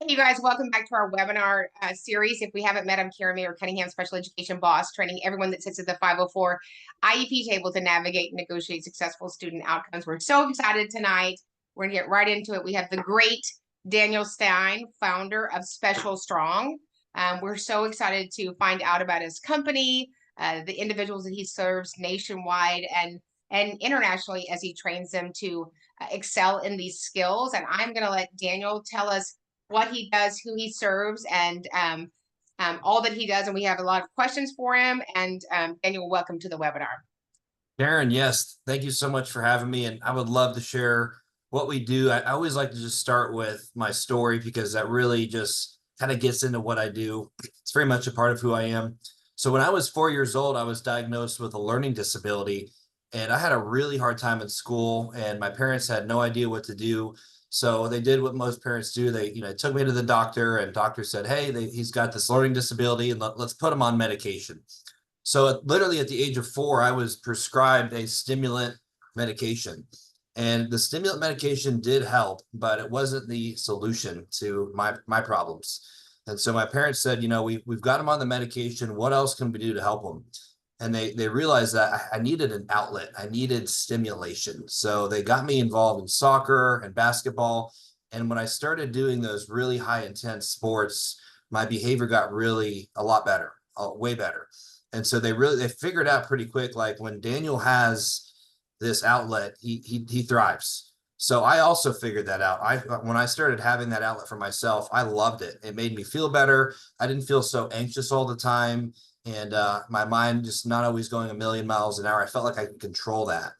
Hey, you guys, welcome back to our webinar series. If we haven't met, I'm Karen Mayer Cunningham, Special Education Boss, training everyone that sits at the 504 IEP table to navigate and negotiate successful student outcomes. We're so excited tonight. We're going to get right into it. We have the great Daniel Stein, founder of Special Strong. We're so excited to find out about his company, the individuals that he serves nationwide and internationally as he trains them to excel in these skills. And I'm going to let Daniel tell us what he does, who he serves, and all that he does. And we have a lot of questions for him. And Daniel, welcome to the webinar. Karen, yes, thank you so much for having me. And I would love to share what we do. I always like to just start with my story because that really just kind of gets into what I do. It's very much a part of who I am. So when I was 4 years old, I was diagnosed with a learning disability, and I had a really hard time in school, and my parents had no idea what to do. So they did what most parents do. They, took me to the doctor, and doctor said, hey, he's got this learning disability, and let's put him on medication. So literally at the age of 4, I was prescribed a stimulant medication. And the stimulant medication did help, but it wasn't the solution to my problems. And so my parents said, we've got him on the medication. What else can we do to help him? And they realized that I needed an outlet. I needed stimulation. So they got me involved in soccer and basketball. And when I started doing those really high intense sports, my behavior got really a lot better, way better. And so they figured out pretty quick, like when Daniel has this outlet, he thrives. So I also figured that out. When I started having that outlet for myself, I loved it. It made me feel better. I didn't feel so anxious all the time. And my mind just not always going a million miles an hour. I felt like I could control that.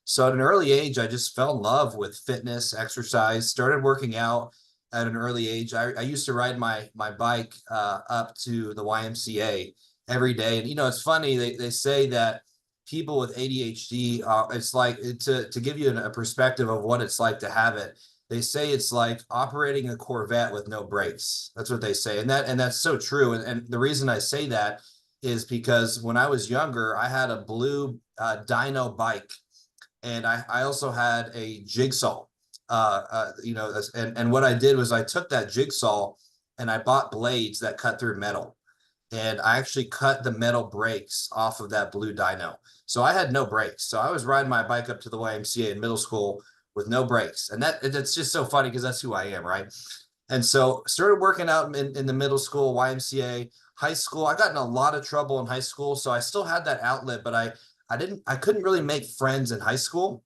So at an early age, I just fell in love with fitness, exercise, started working out at an early age. I used to ride my bike up to the YMCA every day. And, it's funny, they say that people with ADHD, it's like, to give you a perspective of what it's like to have it, they say it's like operating a Corvette with no brakes. That's what they say. And that's so true. And the reason I say that is because when I was younger, I had a blue dyno bike, and I also had a jigsaw. And what I did was I took that jigsaw and I bought blades that cut through metal, and I actually cut the metal brakes off of that blue dyno. So I had no brakes. So I was riding my bike up to the YMCA in middle school with no brakes, and that's just so funny because that's who I am, right? And so started working out in the middle school, YMCA. High school, I got in a lot of trouble in high school, so I still had that outlet, but I couldn't really make friends in high school,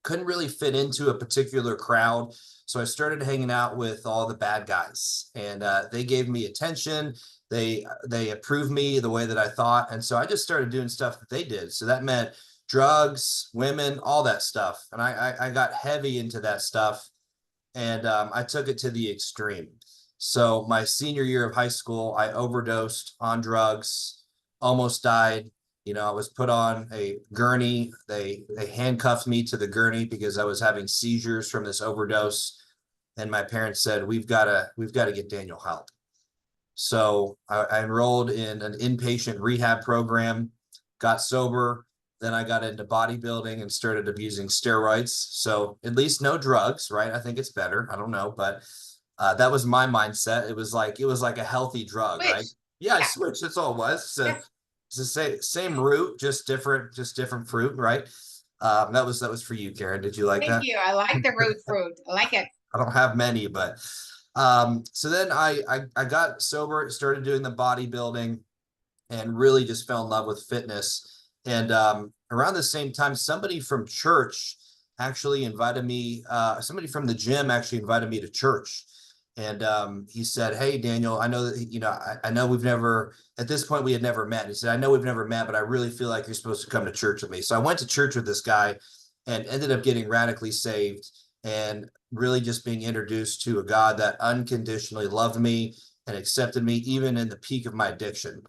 couldn't really fit into a particular crowd. So I started hanging out with all the bad guys, and they gave me attention. They approved me the way that I thought, and so I just started doing stuff that they did. So that meant drugs, women, all that stuff, and I got heavy into that stuff, and I took it to the extreme. So my senior year of high school, I overdosed on drugs, almost died. I was put on a gurney. They handcuffed me to the gurney because I was having seizures from this overdose. And my parents said, we've got to get Daniel help. So I enrolled in an inpatient rehab program, got sober. Then I got into bodybuilding and started abusing steroids. So at least no drugs, right? I think it's better. I don't know, but that was my mindset. It was like a healthy drug, right? Yeah, I switched. That's all it was. So it's the same root, just different fruit, right? That was for you, Karen. Did you like that? Thank you. I like the root fruit. I like it. I don't have many, but so then I got sober, started doing the bodybuilding, and really just fell in love with fitness. And around the same time, somebody from church actually invited me. Somebody from the gym actually invited me to church. And he said, hey, Daniel, I know that, I know we've never, at this point, we had never met. He said, I know we've never met, but I really feel like you're supposed to come to church with me. So I went to church with this guy and ended up getting radically saved and really just being introduced to a God that unconditionally loved me and accepted me, even in the peak of my addiction.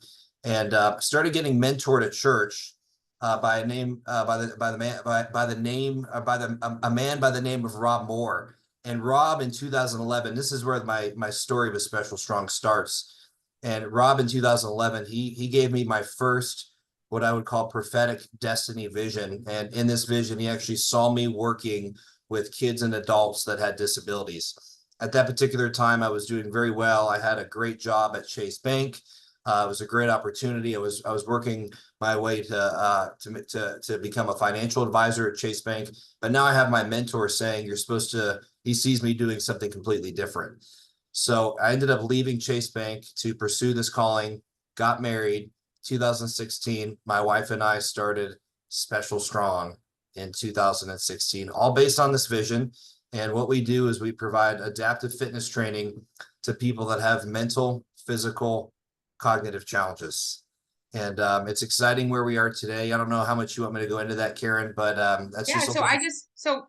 And started getting mentored at church by a man by the name of Rob Moore. And Rob in 2011, this is where my story with Special Strong starts. And Rob in 2011, he gave me my first, what I would call, prophetic destiny vision. And in this vision, he actually saw me working with kids and adults that had disabilities. At that particular time, I was doing very well. I had a great job at Chase Bank. It was a great opportunity. I was working my way to become a financial advisor at Chase Bank. But now I have my mentor saying, you're supposed to, he sees me doing something completely different. So I ended up leaving Chase Bank to pursue this calling, got married. 2016, my wife and I started Special Strong in 2016, all based on this vision. And what we do is we provide adaptive fitness training to people that have mental, physical, cognitive challenges. And it's exciting where we are today. I don't know how much you want me to go into that, Karen, but that's Yeah, just a so little.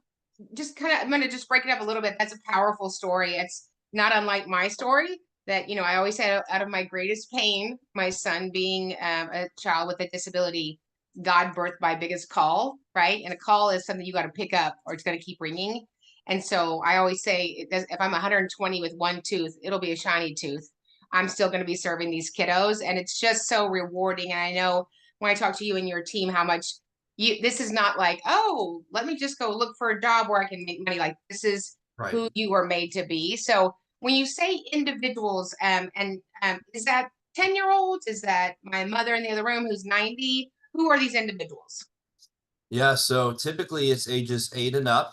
just kind of, I'm going to just break it up a little bit. That's a powerful story. It's not unlike my story that, I always say out of my greatest pain, my son being a child with a disability, God birthed my biggest call, right? And a call is something you got to pick up or it's going to keep ringing. And so I always say, if I'm 120 with one tooth, it'll be a shiny tooth. I'm still going to be serving these kiddos. And it's just so rewarding. And I know when I talk to you and your team, how much this is not like, oh, let me just go look for a job where I can make money. Like this is Right. who you were made to be. So when you say individuals, is that 10-year-olds? Is that my mother in the other room who's 90? Who are these individuals? Yeah, so typically it's ages 8 and up.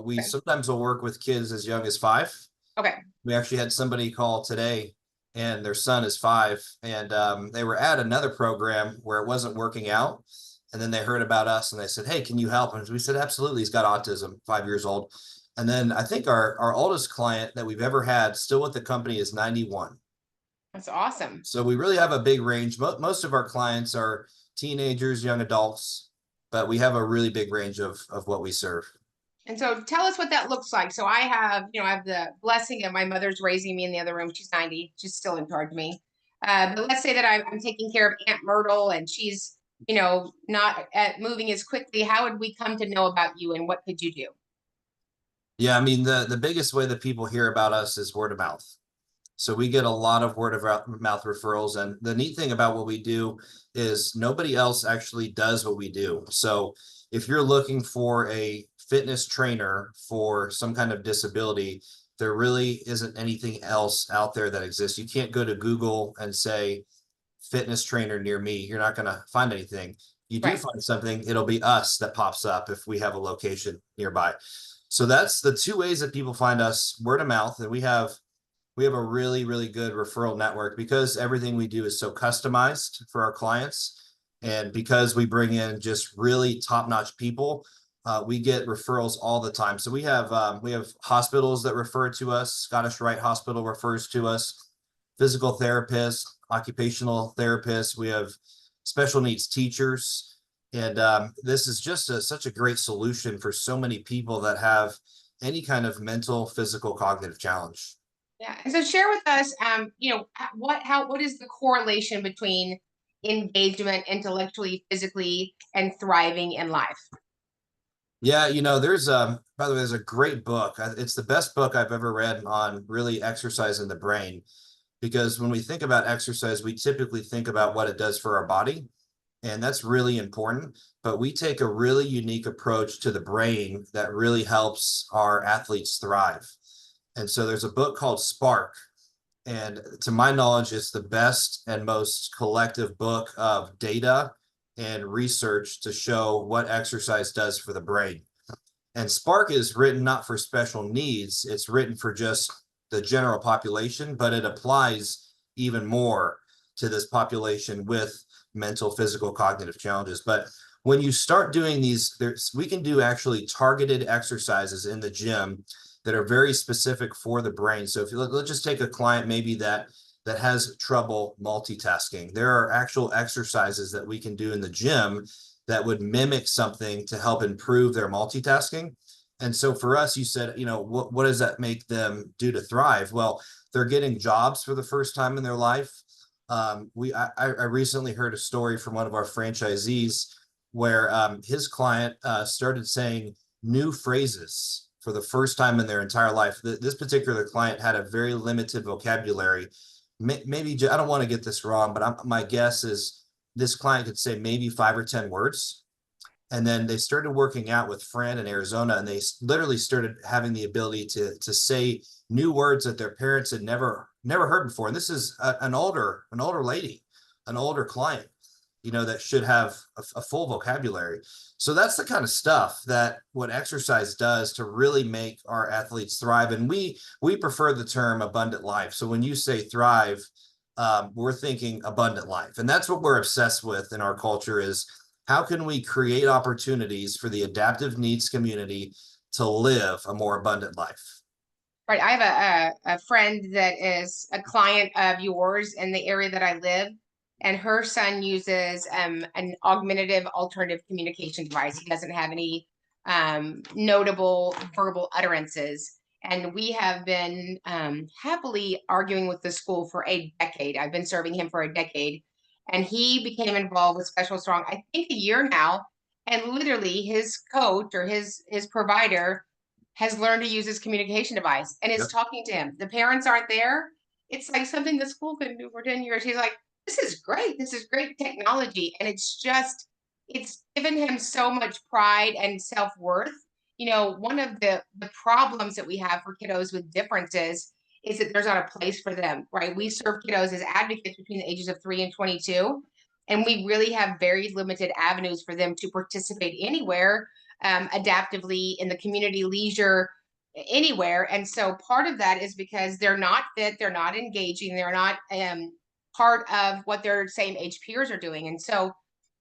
We Okay. sometimes will work with kids as young as 5. Okay. We actually had somebody call today and their son is 5, and they were at another program where it wasn't working out. And then they heard about us and they said, hey, can you help? And we said, absolutely. He's got autism, 5 years old. And then I think our oldest client that we've ever had still with the company is 91. That's awesome. So we really have a big range. Most of our clients are teenagers, young adults, but we have a really big range of what we serve. And so tell us what that looks like. So I have the blessing of my mother's raising me in the other room. She's 90. She's still in charge of me. But let's say that I'm taking care of Aunt Myrtle and she's, not moving as quickly. How would we come to know about you and what could you do? Yeah, I mean, the biggest way that people hear about us is word of mouth. So we get a lot of word of mouth referrals. And the neat thing about what we do is nobody else actually does what we do. So if you're looking for a fitness trainer for some kind of disability, there really isn't anything else out there that exists. You can't go to Google and say fitness trainer near me. You're not going to find anything. You do Right. find something, it'll be us that pops up if we have a location nearby. So that's the two ways that people find us: word of mouth. And we have a really, really good referral network because everything we do is so customized for our clients. And because we bring in just really top-notch people, we get referrals all the time. So we have hospitals that refer to us. Scottish Rite Hospital refers to us, physical therapists, occupational therapists. We have special needs teachers. And this is just such a great solution for so many people that have any kind of mental, physical, cognitive challenge. Yeah. And so share with us, what is the correlation between engagement intellectually, physically, and thriving in life? Yeah, there's by the way, there's a great book. It's the best book I've ever read on really exercising the brain, because when we think about exercise, we typically think about what it does for our body, and that's really important. But we take a really unique approach to the brain that really helps our athletes thrive. And so there's a book called Spark. And to my knowledge, it's the best and most collective book of data and research to show what exercise does for the brain. And Spark is written not for special needs, it's written for just the general population, but it applies even more to this population with mental, physical, cognitive challenges. But when you start doing these, we can do actually targeted exercises in the gym that are very specific for the brain. So if you let's just take a client maybe that has trouble multitasking. There are actual exercises that we can do in the gym that would mimic something to help improve their multitasking. And so for us, you said, what does that make them do to thrive? Well, they're getting jobs for the first time in their life. I recently heard a story from one of our franchisees where his client started saying new phrases for the first time in their entire life. This particular client had a very limited vocabulary. Maybe, I don't want to get this wrong, but my guess is this client could say maybe 5 or 10 words. And then they started working out with Fran in Arizona, and they literally started having the ability to say new words that their parents had never heard before. And this is an older lady, an older client, that should have a full vocabulary. So that's the kind of stuff that what exercise does to really make our athletes thrive. And we prefer the term abundant life. So when you say thrive, we're thinking abundant life. And that's what we're obsessed with in our culture is how can we create opportunities for the adaptive needs community to live a more abundant life? Right. I have a friend that is a client of yours in the area that I live, and her son uses an augmentative alternative communication device. He doesn't have any notable verbal utterances. And we have been happily arguing with the school for a decade. I've been serving him for a decade. And he became involved with Special Strong, I think a year now. And literally his coach or his provider has learned to use his communication device and is Yep. talking to him. The parents aren't there. It's like something the school couldn't do for 10 years. He's like, this is great. This is great technology. And it's given him so much pride and self-worth. One of the problems that we have for kiddos with differences is that there's not a place for them, right? We serve kiddos as advocates between the ages of 3 and 22, and we really have very limited avenues for them to participate anywhere, adaptively in the community, leisure, anywhere. And so part of that is because they're not fit, they're not engaging, they're not part of what their same age peers are doing. And so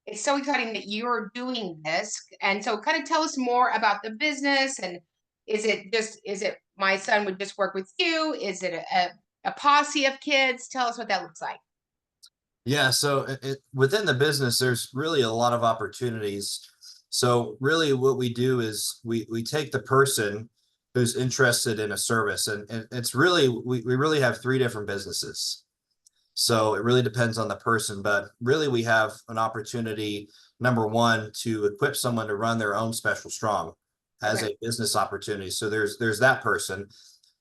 it's so exciting that you're doing this. And so kind of tell us more about the business. And is it my son would just work with you? Is it a posse of kids? Tell us what that looks like. Yeah, so within the business, there's really a lot of opportunities. So really what we do is we take the person who's interested in a service, and it's really, we really have three different businesses. So it really depends on the person, but really we have an opportunity, number one, to equip someone to run their own Special Strong as Okay. a business opportunity. So there's that person.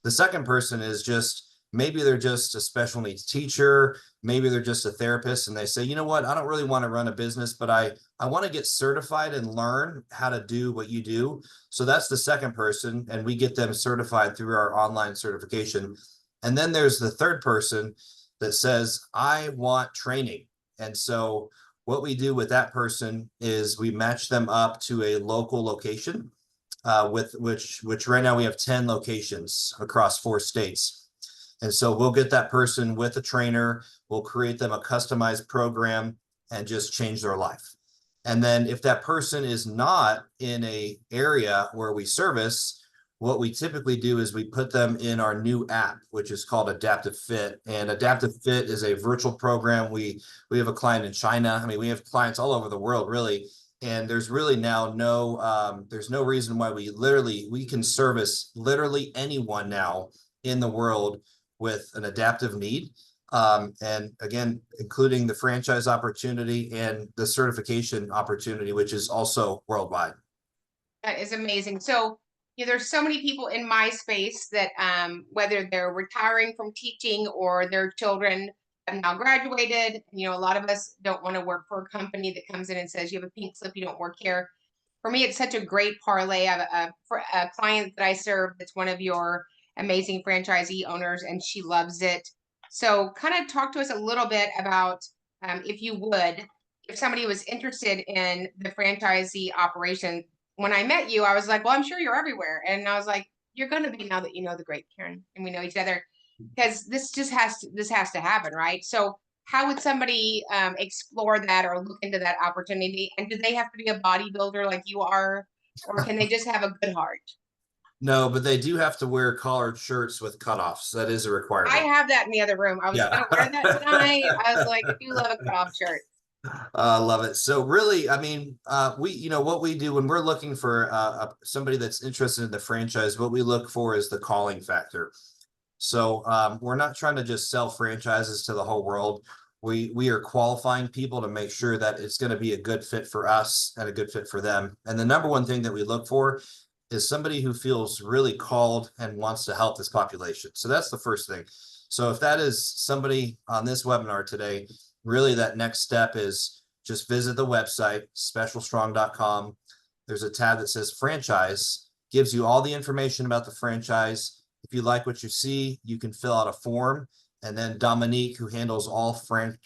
The second person is just maybe they're just a special needs teacher, maybe they're just a therapist, and they say, you know what, I don't really want to run a business, but I want to get certified and learn how to do what you do. So that's the second person, and we get them certified through our online certification. And then there's the third person that says, I want training. And so what we do with that person is we match them up to a local location, with which right now we have 10 locations across 4 states. And so we'll get that person with a trainer, we'll create them a customized program and just change their life. And then if that person is not in a area where we service, what we typically do is we put them in our new app, which is called AdaptiveFit. And AdaptiveFit is a virtual program. We have a client in China. I mean, we have clients all over the world, really. And there's really now there's no reason why we can service literally anyone now in the world with an adaptive need. And again, including the franchise opportunity and the certification opportunity, which is also worldwide. That is amazing. So, there's so many people in my space that, whether they're retiring from teaching or their children have now graduated, a lot of us don't want to work for a company that comes in and says, you have a pink slip, you don't work here. For me, it's such a great parlay. I have for a client that I serve that's one of your amazing franchisee owners, and she loves it. So, kind of talk to us a little bit about, if you would, if somebody was interested in the franchisee operation. When I met you, I was like, well, I'm sure you're everywhere. And I was like, you're going to be now that you know the great Karen and we know each other, because this has to happen, right? So how would somebody explore that or look into that opportunity? And do they have to be a bodybuilder like you are, or can they just have a good heart? No, but they do have to wear collared shirts with cutoffs. That is a I requirement. have that in the other room. I was Yeah. going to wear that tonight. I was like, I do love a cutoff shirt. Love it. So really, I mean, what we do when we're looking for somebody that's interested in the franchise, what we look for is the calling factor. So we're not trying to just sell franchises to the whole world. We are qualifying people to make sure that it's going to be a good fit for us and a good fit for them. And the number one thing that we look for is somebody who feels really called and wants to help this population. So that's the first thing. So if that is somebody on this webinar today, really that next step is just visit the website, specialstrong.com. There's a tab that says franchise, gives you all the information about the franchise. If you like what you see, you can fill out a form, and then Dominique, who handles all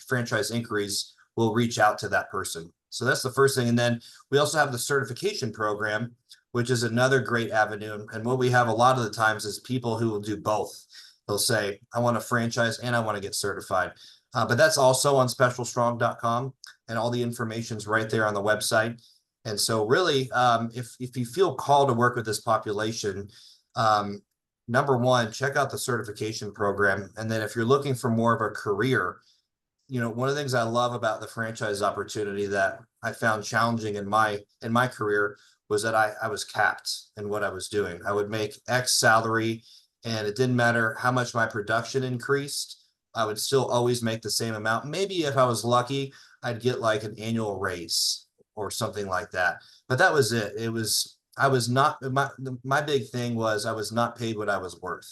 franchise inquiries, will reach out to that person. So that's the first thing. And then we also have the certification program, which is another great avenue. And what we have a lot of the times is people who will do both. They'll say, I want a franchise and I want to get certified. But that's also on specialstrong.com, and all the information's right there on the website. And so really, if you feel called to work with this population, number one, check out the certification program. And then if you're looking for more of a career, one of the things I love about the franchise opportunity that I found challenging in my career was that I was capped in what I was doing. I would make X salary, and it didn't matter how much my production increased, I would still always make the same amount. Maybe if I was lucky, I'd get like an annual raise or something like that. But that was it. I was not, my big thing was I was not paid what I was worth.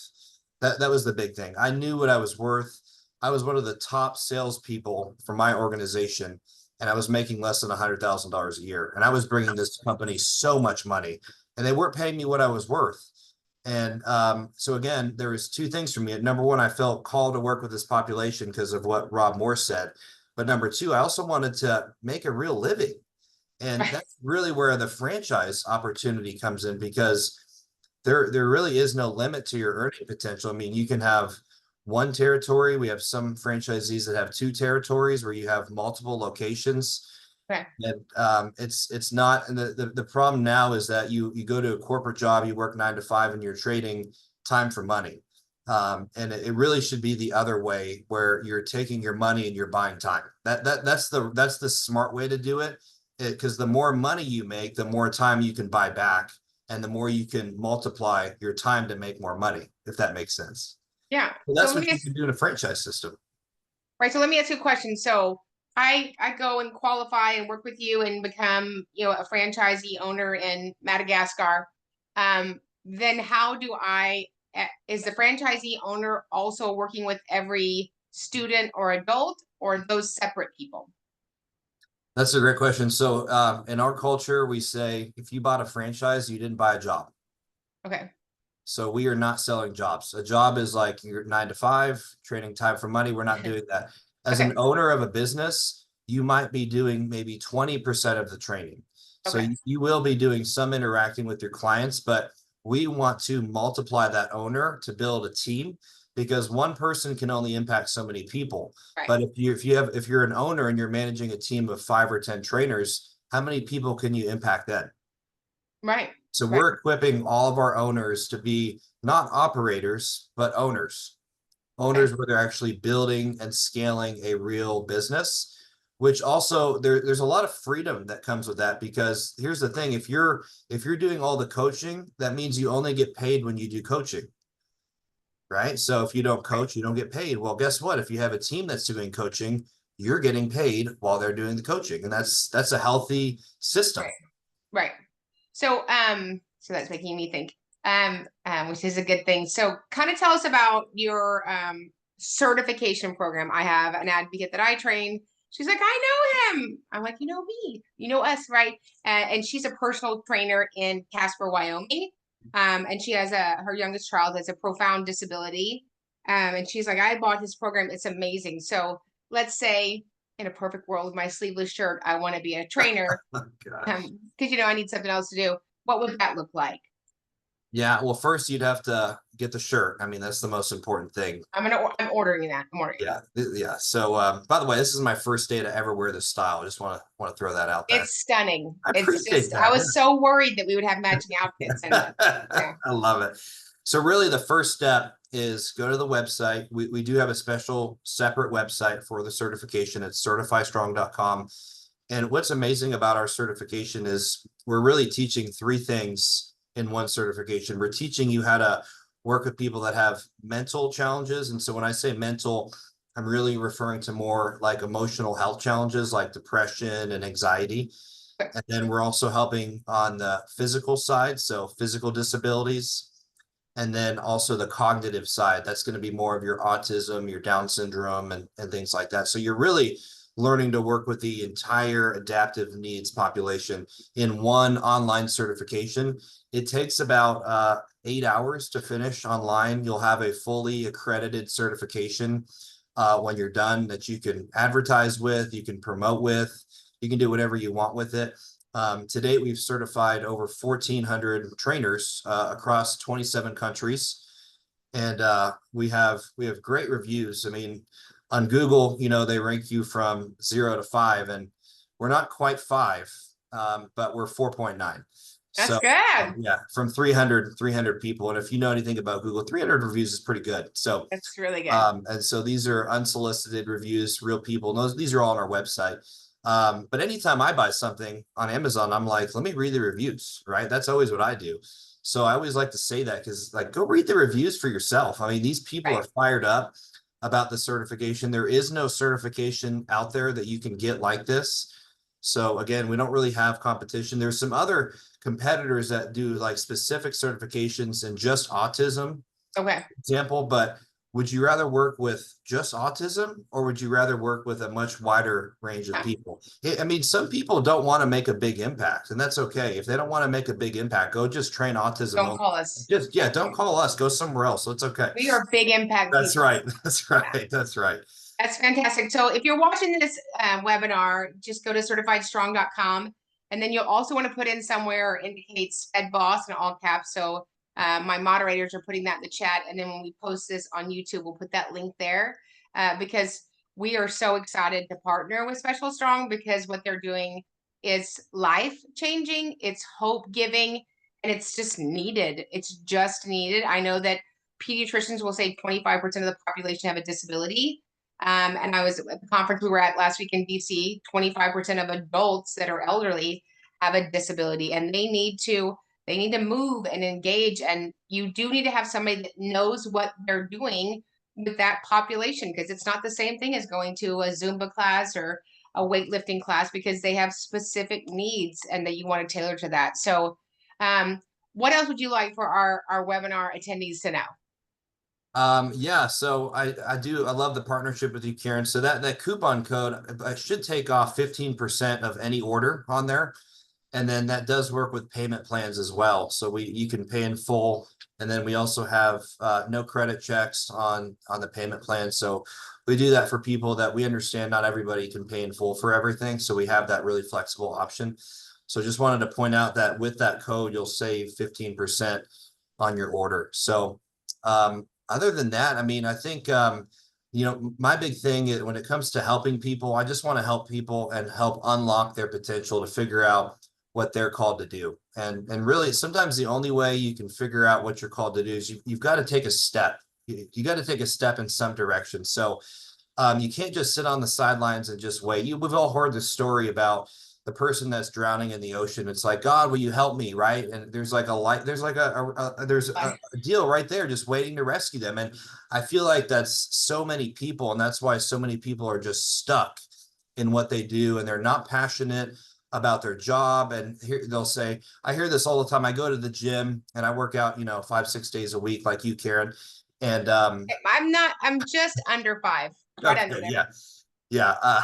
That was the big thing. I knew what I was worth. I was one of the top salespeople for my organization, and I was making less than $100,000 a year. And I was bringing this company so much money, and they weren't paying me what I was worth. And so again, there was two things for me. Number one, I felt called to work with this population because of what Rob Moore said. But number two, I also wanted to make a real living. And that's really where the franchise opportunity comes in, because there really is no limit to your earning potential. I mean, you can have one territory. We have some franchisees that have two territories where you have multiple locations. Okay. And it's not, and the problem now is that you go to a corporate job, you work 9 to 5, and you're trading time for money. And it really should be the other way, where you're taking your money and you're buying time. That's the smart way to do it, because the more money you make, the more time you can buy back, and the more you can multiply your time to make more money, if that makes sense. Yeah. Well, that's what you can do in a franchise system. Right. So let me ask you a question. So I go and qualify and work with you and become, a franchisee owner in Madagascar. Then how do is the franchisee owner also working with every student or adult, or those separate people? That's a great question. So in our culture, we say, if you bought a franchise, you didn't buy a job. Okay. So we are not selling jobs. A job is like your 9 to 5, trading time for money. We're not doing that. As an owner of a business, you might be doing maybe 20% of the training. So you will be doing some interacting with your clients, but we want to multiply that owner to build a team, because one person can only impact so many people. Right. But if you're an owner and you're managing a team of 5 or 10 trainers, how many people can you impact then? Right. So we're equipping all of our owners to be not operators, but owners where they're actually building and scaling a real business, which also there's a lot of freedom that comes with that. Because here's the thing, if you're doing all the coaching, that means you only get paid when you do coaching, right? So if you don't coach, you don't get paid. Well, guess what? If you have a team that's doing coaching, you're getting paid while they're doing the coaching. And that's a healthy system. Right. So that's making me think, which is a good thing. So kind of tell us about your certification program. I have an advocate that I train. She's like, I know him. I'm like, you know me, you know us, right? And she's a personal trainer in Casper, Wyoming. And she has her youngest child has a profound disability. And she's like, I bought his program. It's amazing. So let's say, in a perfect world with my sleeveless shirt, I want to be a trainer. Because I need something else to do. What would that look like? Yeah, well, first you'd have to get the shirt. I mean, that's the most important thing. I'm ordering that. I'm ordering. Yeah. So, by the way, this is my first day to ever wear this style. I just want to throw that out there. It's stunning. I appreciate that. I was so worried that we would have matching outfits. And, I love it. So really, the first step is go to the website. We do have a special separate website for the certification. It's certifystrong.com. And what's amazing about our certification is we're really teaching 3 things in one certification. We're teaching you how to work with people that have mental challenges. And so when I say mental, I'm really referring to more like emotional health challenges like depression and anxiety. And then we're also helping on the physical side, so physical disabilities. And then also the cognitive side, that's going to be more of your autism, your Down syndrome, and things like that. So you're really learning to work with the entire adaptive needs population in one online certification. It takes about 8 hours to finish online. You'll have a fully accredited certification when you're done that you can advertise with, you can promote with, you can do whatever you want with it. To date, we've certified over 1,400 trainers across 27 countries. And we have great reviews. I mean, on Google, they rank you from 0 to 5, and we're not quite 5, but we're 4.9. That's So good. yeah, from 300 people. And if you know anything about Google, 300 reviews is pretty good. So That's really good. and so these are unsolicited reviews, real people. These are all on our website. But anytime I buy something on Amazon, I'm like, let me read the reviews, right? That's always what I do. So I always like to say that, because like, go read the reviews for yourself. I mean, these people Right. are fired up about the certification. There is no certification out there that you can get like this. So again, we don't really have competition. There's some other competitors that do like specific certifications in just autism, Okay. example, but would you rather work with just autism, or would you rather work with a much wider range of people? I mean, some people don't want to make a big impact, and that's okay. If they don't want to make a big impact, go just train autism. Don't call us. Just, yeah, don't call us. Go somewhere else. So it's okay. We are big impact That's people. right. That's right. That's right. That's fantastic. So if you're watching this webinar, just go to certifiedstrong.com. And then you'll also want to put in somewhere indicates Fed Boss in all caps. So my moderators are putting that in the chat. And then when we post this on YouTube, we'll put that link there because we are so excited to partner with Special Strong, because what they're doing is life changing. It's hope giving, and it's just needed. It's just needed. I know that pediatricians will say 25% of the population have a disability. And I was at the conference we were at last week in DC, 25% of adults that are elderly have a disability, and they need to move and engage. And you do need to have somebody that knows what they're doing with that population, because it's not the same thing as going to a Zumba class or a weightlifting class, because they have specific needs and that you want to tailor to that. So what else would you like for our webinar attendees to know? Yeah, so I love the partnership with you, Karen. So that coupon code, I should take off 15% of any order on there. And then that does work with payment plans as well. So you can pay in full. And then we also have no credit checks on the payment plan. So we do that for people that we understand not everybody can pay in full for everything. So we have that really flexible option. So just wanted to point out that with that code, you'll save 15% on your order. So other than that, I mean, I think, my big thing is when it comes to helping people, I just want to help people and help unlock their potential to figure out what they're called to do. And really, sometimes the only way you can figure out what you're called to do is you've got to take a step. You got to take a step in some direction. So you can't just sit on the sidelines and just wait. We've all heard the story about the person that's drowning in the ocean. It's like, God, will you help me? Right. And there's like a deal right there just waiting to rescue them. And I feel like that's so many people. And that's why so many people are just stuck in what they do. And they're not passionate about their job. And they'll say, I hear this all the time. I go to the gym and I work out, 5-6 days a week, like you, Karen. And I'm just under 5. Right under there. Yeah.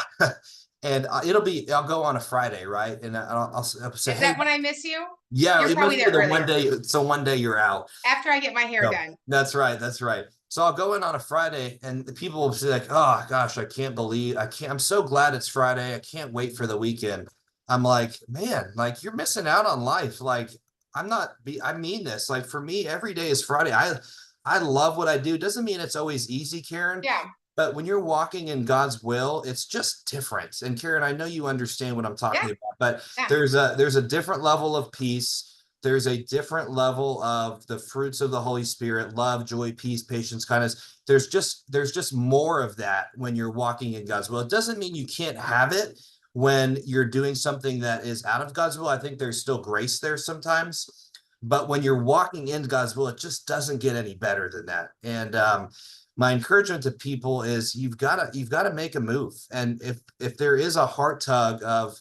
And I'll go on a Friday, right? And I'll say, is that when I miss you? Yeah, you're probably there one day. So one day you're out after I get my hair done. That's right. That's right. So I'll go in on a Friday, and the people will say like, "Oh gosh, I'm so glad it's Friday. I can't wait for the weekend." I'm like, man, like you're missing out on life. Like I mean this. Like for me, every day is Friday. I love what I do. Doesn't mean it's always easy, Karen. Yeah. But when you're walking in God's will, it's just different. And Karen, I know you understand what I'm talking about, but there's a different level of peace. There's a different level of the fruits of the Holy Spirit: love, joy, peace, patience, kindness. There's just more of that when you're walking in God's will. It doesn't mean you can't have it when you're doing something that is out of God's will. I think there's still grace there sometimes. But when you're walking in God's will, it just doesn't get any better than that. And my encouragement to people is you've got to make a move. And if there is a heart tug of,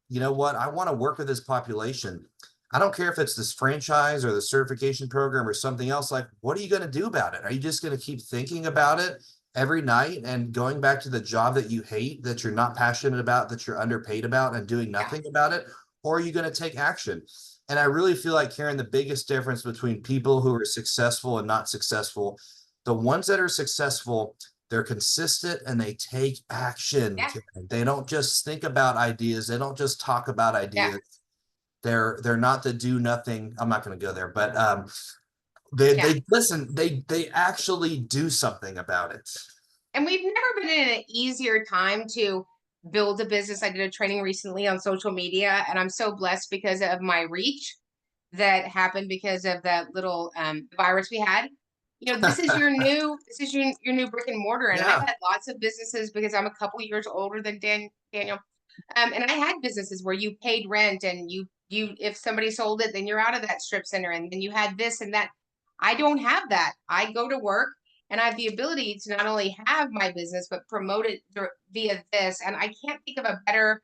you know what, I want to work with this population. I don't care if it's this franchise or the certification program or something else. Like, what are you going to do about it? Are you just going to keep thinking about it every night and going back to the job that you hate, that you're not passionate about, that you're underpaid about, and doing nothing about it? Or are you going to take action? And I really feel like, Karen, the biggest difference between people who are successful and not successful, the ones that are successful, they're consistent and they take action. Yeah. They don't just think about ideas. They don't just talk about Yeah. ideas. They're not the do nothing. I'm not going to go there, but Yeah. they listen. They actually do something about it. And we've never been in an easier time to build a business. I did a training recently on social media, and I'm so blessed because of my reach that happened because of that little virus we had. You know, this is your new brick and mortar. And I've Yeah. had lots of businesses because I'm a couple years older than Daniel. And I had businesses where you paid rent and you if somebody sold it, then you're out of that strip center, and then you had this and that. I don't have that. I go to work and I have the ability to not only have my business but promote it via this. And I can't think of a better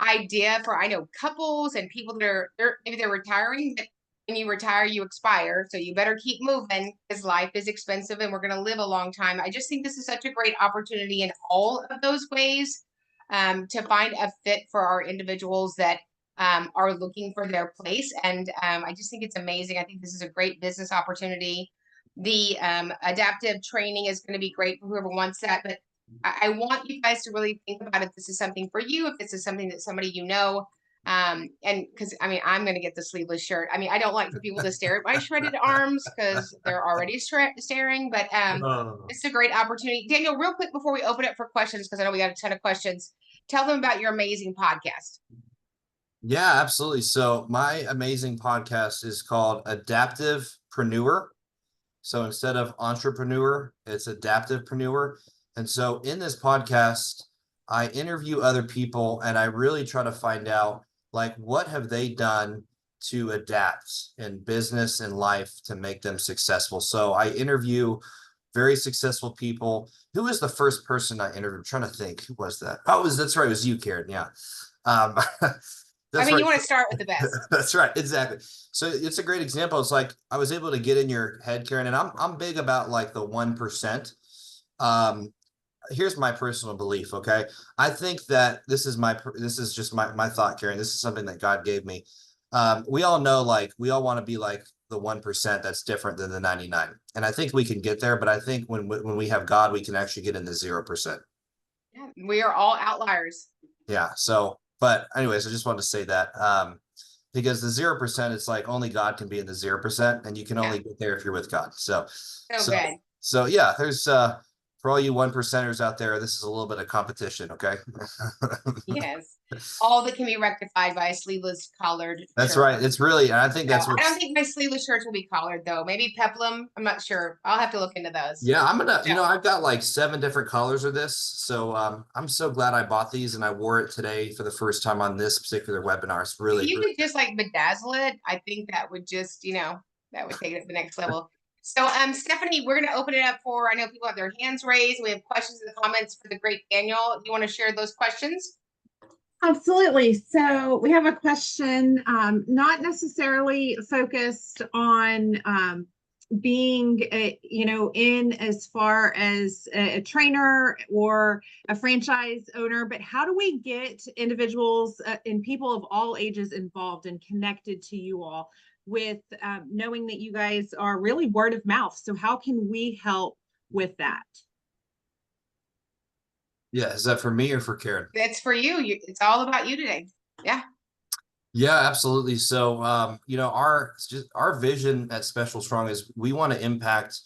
idea for, I know couples and people that are maybe they're retiring, but when you retire you expire, so you better keep moving because life is expensive and we're going to live a long time. I just think this is such a great opportunity in all of those ways, to find a fit for our individuals that are looking for their place. And I just think it's amazing. I think this is a great business opportunity. The adaptive training is going to be great for whoever wants that, but I want you guys to really think about if this is something for you, if this is something that somebody you know. And because I mean, I'm going to get the sleeveless shirt. I mean, I don't like for people to stare at my shredded arms because they're already staring, but Oh. it's a great opportunity. Daniel, real quick before we open it for questions, because I know we got a ton of questions, tell them about your amazing podcast. Yeah, absolutely. So my amazing podcast is called AdaptivePreneur. So instead of entrepreneur, it's adaptivepreneur. And so in this podcast, I interview other people and I really try to find out, like, what have they done to adapt in business and life to make them successful. So I interview very successful people. Who was the first person I interviewed? I'm trying to think. Who was that? Oh, that's right. It was you, Karen. Yeah. Um, I that's mean, right. you want to start with the best. That's right. Exactly. So it's a great example. It's like I was able to get in your head, Karen, and I'm big about like the 1%. Um, Here's my personal belief. Okay. I think that this is just my thought, Karen. This is something that God gave me. We all know, like, we all want to be like the 1% that's different than the 99. And I think we can get there, but I think when we have God, we can actually get in the 0%. Yeah, we are all outliers. Yeah. So, but anyways, I just wanted to say that, because the 0%, it's like only God can be in the 0%, and you can Yeah, only get there if you're with God. So, so so, good. so yeah, there's, for all you 1%ers out there, this is a little bit of competition. Okay. Yes. All that can be rectified by a sleeveless collared That's shirt. right. It's really, and I think No, that's I don't what's, think my sleeveless shirts will be collared though. Maybe peplum. I'm not sure. I'll have to look into those. yeah, I'm gonna, So, I've got like 7 different colors of this. So, I'm so glad I bought these and I wore it today for the first time on this particular webinar. It's if really, you really could just like bedazzle it, I think that would just, that would take it to the next level. So, Stephanie, we're going to open it up for, I know people have their hands raised. We have questions in the comments for the great Daniel. Do you want to share those questions? Absolutely. So we have a question, not necessarily focused on being, in as far as a trainer or a franchise owner, but how do we get individuals and people of all ages involved and connected to you all with knowing that you guys are really word of mouth? So how can we help with that? yeah. Is that for me or for Karen? That's for you. It's all about you today. Yeah. Yeah, absolutely. So, our vision at Special Strong is we want to impact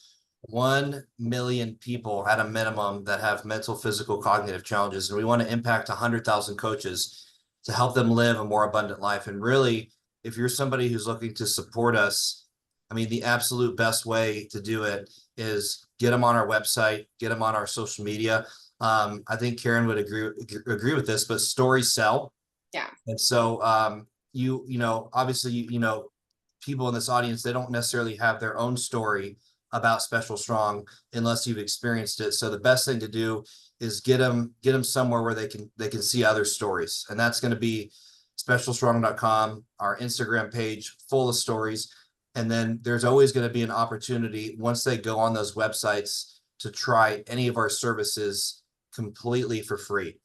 1 million people at a minimum that have mental, physical, cognitive challenges, and we want to impact 100,000 coaches to help them live a more abundant life. And really, if you're somebody who's looking to support us, I mean, the absolute best way to do it is get them on our website, get them on our social media. I think Karen would agree with this, but stories sell. Yeah. And so, obviously, people in this audience, they don't necessarily have their own story about Special Strong unless you've experienced it. So the best thing to do is get them somewhere where they can see other stories. And that's going to be specialstrong.com, our Instagram page full of stories. And then there's always going to be an opportunity once they go on those websites to try any of our services completely for free.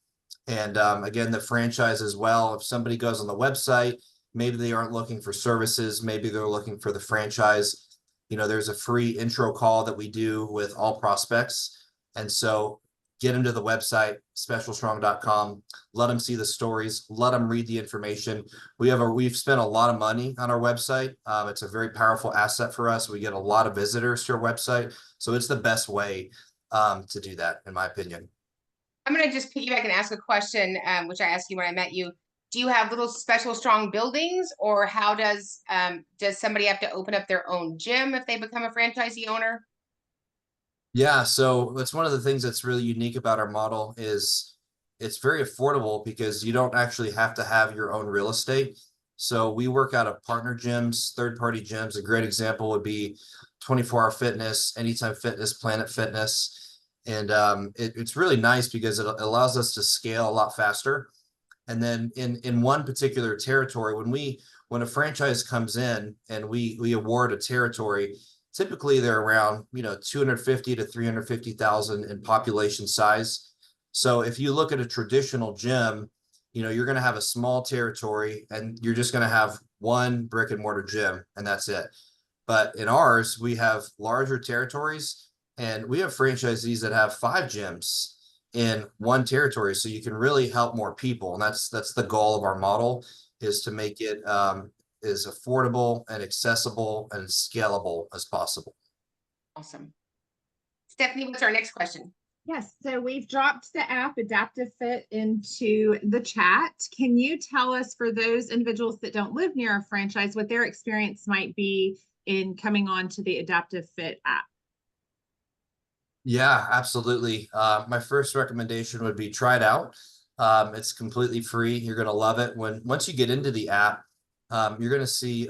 And again, the franchise as well. If somebody goes on the website, maybe they aren't looking for services, maybe they're looking for the franchise. There's a free intro call that we do with all prospects. And so get them to the website, specialstrong.com, let them see the stories, let them read the information. We've spent a lot of money on our website. It's a very powerful asset for us. We get a lot of visitors to our website. So it's the best way to do that, in my opinion. I'm going to just piggyback and ask a question, which I asked you when I met you. Do you have little Special Strong buildings, or how does somebody have to open up their own gym if they become a franchisee owner? Yeah, so that's one of the things that's really unique about our model is it's very affordable because you don't actually have to have your own real estate. So we work out of partner gyms, third-party gyms. A great example would be 24 Hour Fitness, Anytime Fitness, Planet Fitness. And it's really nice because it allows us to scale a lot faster. And then in one particular territory, when a franchise comes in and we award a territory, typically they're around 250 to 350,000 in population size. So if you look at a traditional gym, you're going to have a small territory and you're just going to have one brick and mortar gym, and that's it. But in ours, we have larger territories, and we have franchisees that have 5 gyms in one territory, so you can really help more people. And that's the goal of our model, is to make it as affordable and accessible and scalable as possible. Awesome. Stephanie, what's our next question? Yes, so we've dropped the app AdaptiveFit into the chat. Can you tell us, for those individuals that don't live near a franchise, what their experience might be in coming on to the AdaptiveFit app? Yeah, absolutely. My first recommendation would be try it out. It's completely free. You're going to love it. Once you get into the app, you're going to see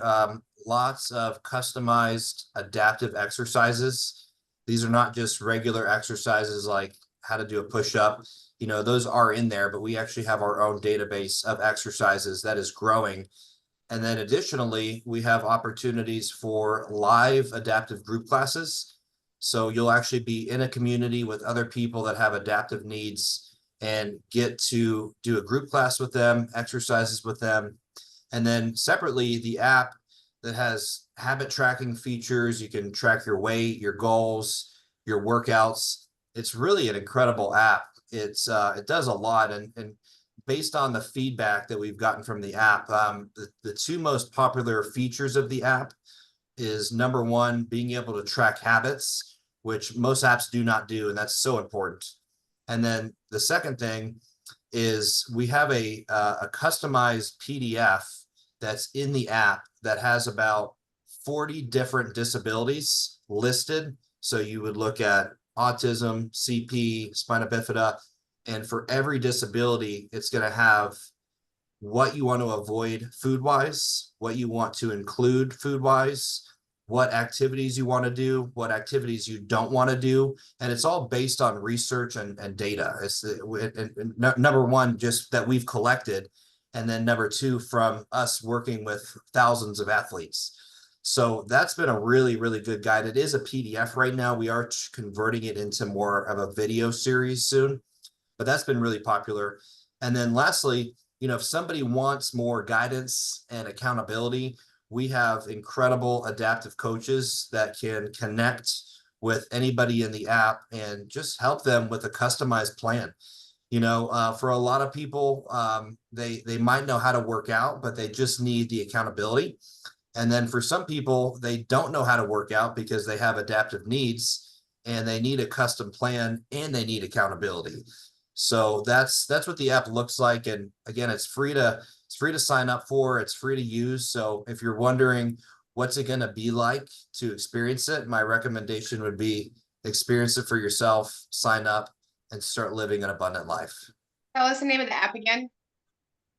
lots of customized adaptive exercises. These are not just regular exercises like how to do a push-up. Those are in there, but we actually have our own database of exercises that is growing. And then additionally, we have opportunities for live adaptive group classes. So you'll actually be in a community with other people that have adaptive needs and get to do a group class with them, exercises with them. And then separately, the app that has habit tracking features. You can track your weight, your goals, your workouts. It's really an incredible app. It does a lot. And based on the feedback that we've gotten from the app, the 2 most popular features of the app is, number one, being able to track habits, which most apps do not do, and that's so important. And then the second thing is we have a customized PDF that's in the app that has about 40 different disabilities listed. So you would look at autism, CP, spina bifida, and for every disability, it's going to have what you want to avoid food-wise, what you want to include food-wise, what activities you want to do, what activities you don't want to do. And it's all based on research and data. It's number one, just that we've collected. And then number 2, from us working with thousands of athletes. So that's been a really, really good guide. It is a PDF right now. We are converting it into more of a video series soon, but that's been really popular. And then lastly, if somebody wants more guidance and accountability, we have incredible adaptive coaches that can connect with anybody in the app and just help them with a customized plan. For a lot of people, they might know how to work out, but they just need the accountability. And then for some people, they don't know how to work out because they have adaptive needs and they need a custom plan and they need accountability. So that's what the app looks like. And again, it's free to sign up for. It's free to use. So if you're wondering what's it going to be like to experience it, my recommendation would be experience it for yourself, sign up, and start living an abundant life. Tell us the name of the app again.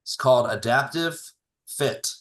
It's called AdaptiveFit.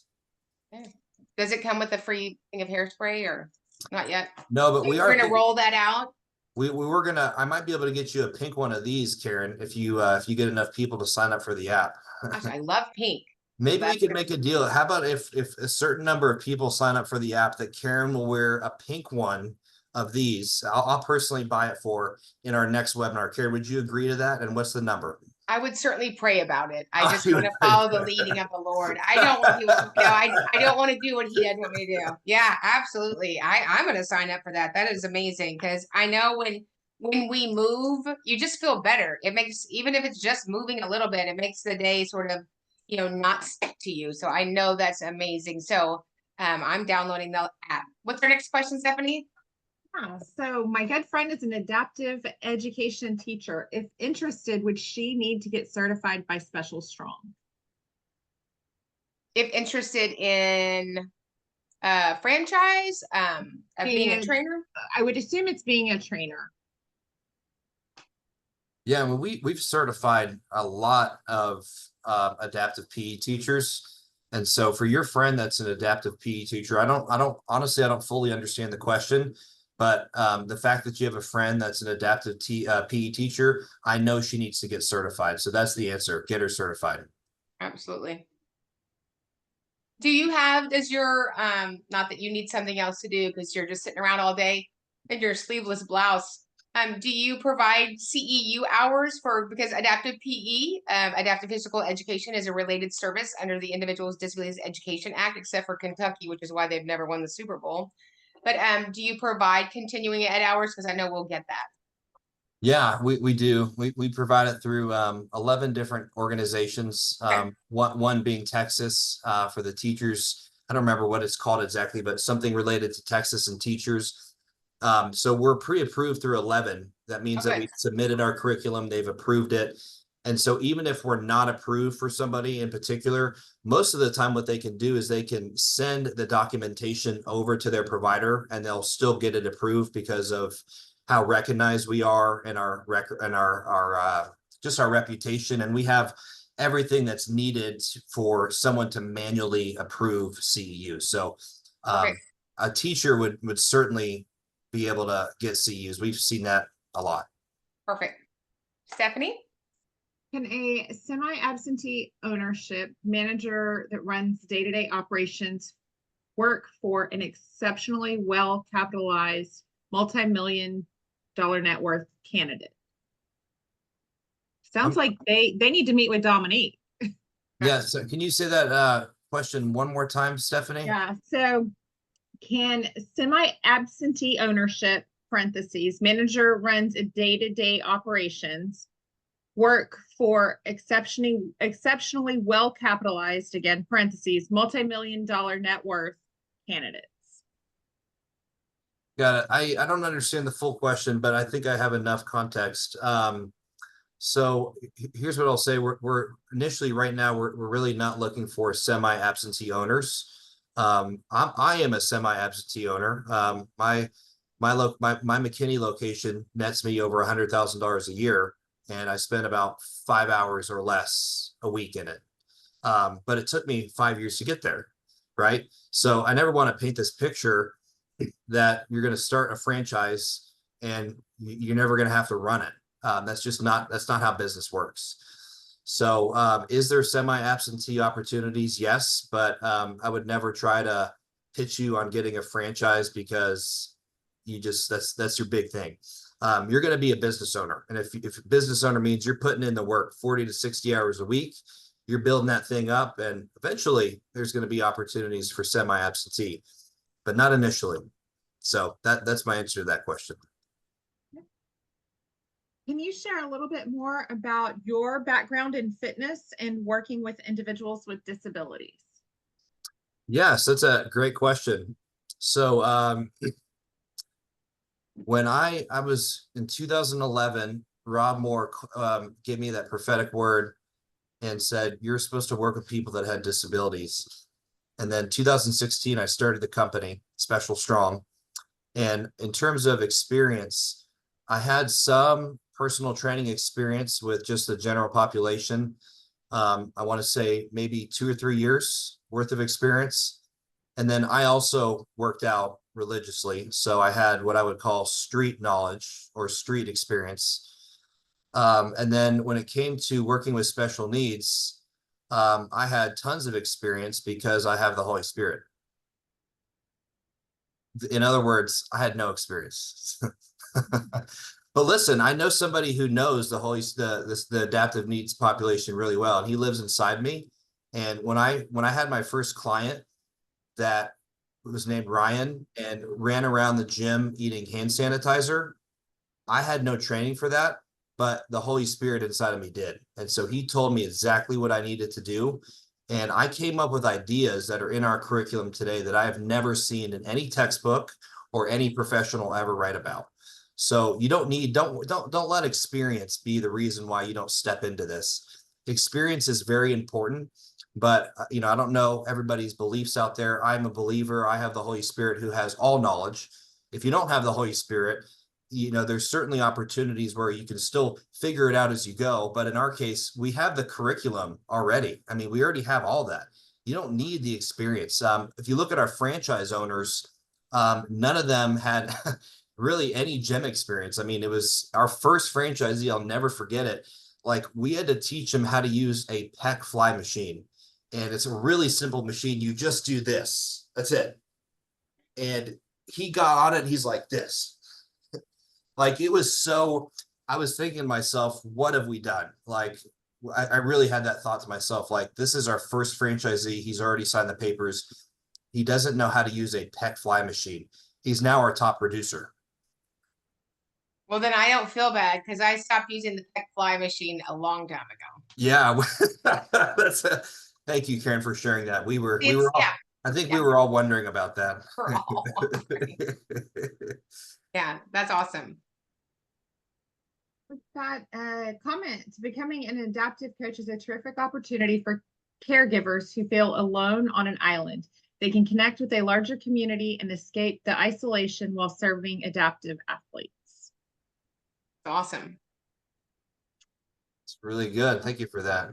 Okay. Does it come with a free thing of hairspray or not yet? No, but we are going to roll that out. We were gonna. I might be able to get you a pink one of these, Karen, if you get enough people to sign up for the app. Gosh, I love pink. Maybe we could make a deal. How about if a certain number of people sign up for the app, that Karen will wear a pink one of these, I'll personally buy it for in our next webinar. Karen, would you agree to that? And what's the number? I would certainly pray about it. I just You want would to pray follow for the it. leading of the Lord. I don't want to do, I don't want to do what he doesn't want me to do. Yeah, absolutely. I'm going to sign up for that. That is amazing because I know when we move, you just feel better. It makes, even if it's just moving a little bit, it makes the day sort of, not stick to you. So I know that's amazing. So I'm downloading the app. What's our next question, Stephanie? So my good friend is an adaptive education teacher. If interested, would she need to get certified by Special Strong? If interested in franchise, of being a trainer? I would assume it's being a trainer. Yeah, well, we've certified a lot of adaptive PE teachers. And so for your friend that's an adaptive PE teacher, I don't honestly, I don't fully understand the question, but the fact that you have a friend that's an adaptive PE teacher, I know she needs to get certified. So that's the answer. Get her certified. Absolutely. Does your, not that you need something else to do because you're just sitting around all day in your sleeveless blouse. Do you provide CEU hours because adaptive PE, adaptive physical education, is a related service under the Individuals with Disabilities Education Act, except for Kentucky, which is why they've never won the Super Bowl. But do you provide continuing ed hours? Because I know we'll get that. Yeah, we do. We provide it through 11 different organizations. Okay. One being Texas for the teachers. I don't remember what it's called exactly, but something related to Texas and teachers. So we're pre-approved through 11. That means that we submitted our curriculum, they've approved it. And so even if we're not approved for somebody in particular, most of the time what they can do is they can send the documentation over to their provider and they'll still get it approved because of how recognized we are and our record and our just our reputation. And we have everything that's needed for someone to manually approve CEU. So a teacher would certainly be able to get CEUs. We've seen that a lot. Perfect. Stephanie? Can a semi-absentee ownership manager that runs day-to-day operations work for an exceptionally well-capitalized, multi-million-dollar net worth candidate? Sounds like they need to meet with Dominique. Yeah, so can you say that question one more time, Stephanie? Yeah, so can semi-absentee ownership, parentheses, manager runs a day-to-day operations, work for exceptionally well-capitalized, again, parentheses, multi-million-dollar net worth candidates? Got it. I don't understand the full question, but I think I have enough context. So here's what I'll say. We're initially right now, we're really not looking for semi-absentee owners. I am a semi-absentee owner. My McKinney location nets me over $100,000 a year, and I spend about 5 hours or less a week in it. But it took me 5 years to get there, right? So I never want to paint this picture that you're going to start a franchise and you're never going to have to run it. That's not how business works. So is there semi-absentee opportunities? Yes, but I would never try to pitch you on getting a franchise because that's your big thing. You're going to be a business owner. And if a business owner means you're putting in the work 40 to 60 hours a week, you're building that thing up, and eventually there's going to be opportunities for semi-absentee, but not initially. So that's my answer to that question. Can you share a little bit more about your background in fitness and working with individuals with disabilities? Yes, that's a great question. So when I was in 2011, Rob Moore gave me that prophetic word and said, you're supposed to work with people that had disabilities. And then 2016, I started the company, Special Strong. And in terms of experience, I had some personal training experience with just the general population. I want to say maybe 2 or 3 years worth of experience. And then I also worked out religiously. So I had what I would call street knowledge or street experience. And then when it came to working with special needs, I had tons of experience because I have the Holy Spirit. In other words, I had no experience. But listen, I know somebody who knows the adaptive needs population really well, and he lives inside me. And when I had my first client that was named Ryan and ran around the gym eating hand sanitizer, I had no training for that, but the Holy Spirit inside of me did. And so he told me exactly what I needed to do. And I came up with ideas that are in our curriculum today that I have never seen in any textbook or any professional ever write about. So you don't let experience be the reason why you don't step into this. Experience is very important, but I don't know everybody's beliefs out there. I'm a believer. I have the Holy Spirit who has all knowledge. If you don't have the Holy Spirit, there's certainly opportunities where you can still figure it out as you go. But in our case, we have the curriculum already. I mean, we already have all that. You don't need the experience. If you look at our franchise owners, none of them had really any gym experience. I mean, it was our first franchisee. I'll never forget it. Like, we had to teach him how to use a pec fly machine. And it's a really simple machine. You just do this. That's it. And he got on it and he's like this. Like, it was so, I was thinking to myself, what have we done? Like, I really had that thought to myself, like, this is our first franchisee. He's already signed the papers. He doesn't know how to use a pec fly machine. He's now our top producer. Well, then I don't feel bad because I stopped using the pec fly machine a long time ago. Yeah, thank you, Karen, for sharing that. We were all, yeah. I think we were all wondering about that. We're all wondering. Yeah, that's awesome. We've got a comment. Becoming an adaptive coach is a terrific opportunity for caregivers who feel alone on an island. They can connect with a larger community and escape the isolation while serving adaptive athletes. Awesome. It's really good. Thank you for that.